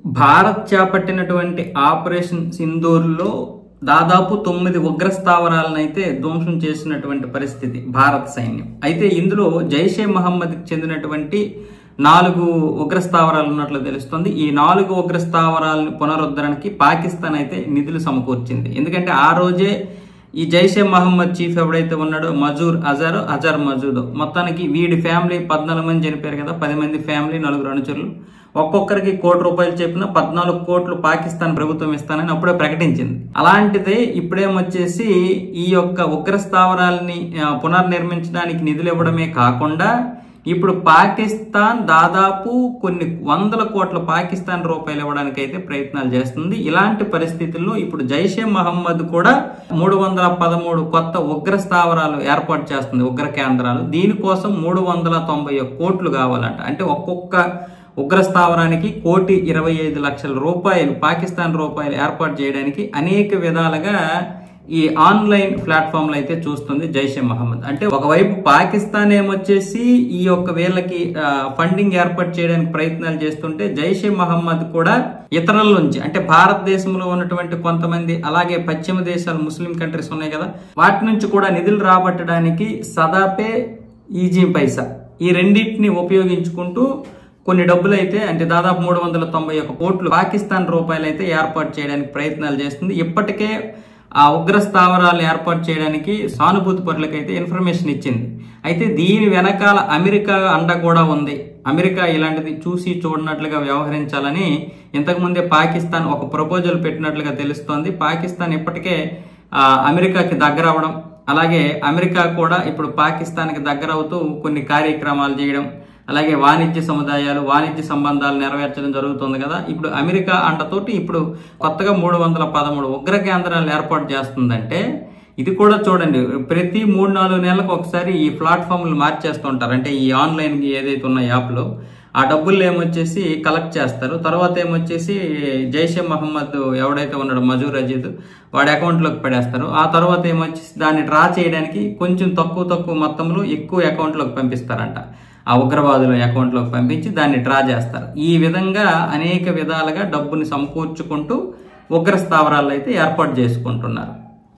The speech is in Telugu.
భారత్ చేపట్టినటువంటి ఆపరేషన్ సింధూర్లో దాదాపు 9 ఉగ్రస్థావరాలను అయితే ధ్వంసం చేసినటువంటి పరిస్థితి భారత సైన్యం. అయితే ఇందులో జైషే మహమ్మద్కి చెందినటువంటి 4 ఉగ్రస్థావరాలు ఉన్నట్లు తెలుస్తుంది. ఈ 4 ఉగ్రస్థావరాలను పునరుద్ధరణకి పాకిస్తాన్ అయితే నిధులు సమకూర్చింది. ఎందుకంటే ఆ రోజే ఈ జైషే మహమ్మద్ చీఫ్ ఎవడైతే ఉన్నాడో అజర్ మజూద్, మొత్తానికి వీడి ఫ్యామిలీ 14 మంది చనిపోయారు కదా, 10 మంది ఫ్యామిలీ, 4 అనుచరులు, ఒక్కొక్కరికి ₹1 కోటి చెప్పిన 14 కోట్లు పాకిస్తాన్ ప్రభుత్వం ఇస్తానని అప్పుడే ప్రకటించింది. అలాంటిదే ఇప్పుడేమొచ్చేసి ఈ యొక్క ఉగ్రస్థావరాలని పునర్నిర్మించడానికి నిధులు ఇవ్వడమే కాకుండా ఇప్పుడు పాకిస్తాన్ దాదాపు కొన్ని ₹100 కోట్ల పాకిస్తాన్ రూపాయలు ఇవ్వడానికి అయితే ప్రయత్నాలు చేస్తుంది. ఇలాంటి పరిస్థితుల్లో ఇప్పుడు జైషే మహమ్మద్ కూడా 313 కొత్త ఉగ్ర స్థావరాలు ఏర్పాటు చేస్తుంది, ఉగ్ర కేంద్రాలు. దీనికోసం 391 కోట్లు కావాలంట. అంటే ఒక్కొక్క ఉగ్ర స్థావరానికి ₹1,25,00,000 పాకిస్తాన్ రూపాయలు ఏర్పాటు చేయడానికి అనేక విధాలుగా ఈ ఆన్లైన్ ప్లాట్ఫామ్లు అయితే చూస్తుంది జైషే మహమ్మద్. అంటే ఒకవైపు పాకిస్తాన్ ఏమొచ్చేసి ఈ యొక్క వీళ్ళకి ఫండింగ్ ఏర్పాటు చేయడానికి ప్రయత్నాలు చేస్తుంటే, జైషే మహమ్మద్ కూడా ఇతరుల నుంచి, అంటే భారతదేశంలో ఉన్నటువంటి కొంతమంది, అలాగే పశ్చిమ దేశాలు, ముస్లిం కంట్రీస్ ఉన్నాయి కదా, వాటి నుంచి కూడా నిధులు రాబట్టడానికి సదాపే, ఈజీ పైసా, ఈ రెండింటిని ఉపయోగించుకుంటూ కొన్ని డబ్బులు అయితే, అంటే దాదాపు 391 కోట్లు పాకిస్తాన్ రూపాయలు అయితే ఏర్పాటు చేయడానికి ప్రయత్నాలు చేస్తుంది. ఇప్పటికే ఆ ఉగ్ర స్థావరాలు ఏర్పాటు చేయడానికి సానుభూతి పరులకైతే ఇన్ఫర్మేషన్ ఇచ్చింది. అయితే దీని వెనకాల అమెరికా అండ కూడా ఉంది. అమెరికా ఇలాంటిది చూసి చూడనట్లుగా వ్యవహరించాలని ఇంతకుముందే పాకిస్తాన్ ఒక ప్రపోజల్ పెట్టినట్లుగా తెలుస్తోంది. పాకిస్తాన్ ఇప్పటికే అమెరికాకి దగ్గర అవడం, అలాగే అమెరికా కూడా ఇప్పుడు పాకిస్తాన్కి దగ్గర అవుతూ కొన్ని కార్యక్రమాలు చేయడం, అలాగే వాణిజ్య సముదాయాలు, వాణిజ్య సంబంధాలు నెరవేర్చడం జరుగుతుంది కదా. ఇప్పుడు అమెరికా అంటతోటి ఇప్పుడు కొత్తగా 313 ఉగ్ర కేంద్రాలు ఏర్పాటు చేస్తుందంటే, ఇది కూడా చూడండి, ప్రతి 3-4 నెలలకు ఒకసారి ఈ ప్లాట్ఫామ్లు మార్చేస్తుంటారు. అంటే ఈ ఆన్లైన్ ఏదైతే ఉన్న యాప్లో ఆ డబ్బులు ఏమొచ్చేసి కలెక్ట్ చేస్తారు. తర్వాత ఏమొచ్చేసి జైషే మహమ్మద్ ఎవడైతే ఉన్నాడో మజూర్ అజీద్, వాడి అకౌంట్లోకి పడేస్తారు. ఆ తర్వాత ఏమొచ్చేసి దాన్ని డ్రా చేయడానికి కొంచెం తక్కువ మొత్తంలో ఎక్కువ అకౌంట్లోకి పంపిస్తారంట. ఆ ఉగ్రవాదుల అకౌంట్లోకి పంపించి దాన్ని డ్రా చేస్తారు. ఈ విధంగా అనేక విధాలుగా డబ్బుని సమకూర్చుకుంటూ ఉగ్ర స్థావరాలు అయితే ఏర్పాటు చేసుకుంటున్నారు.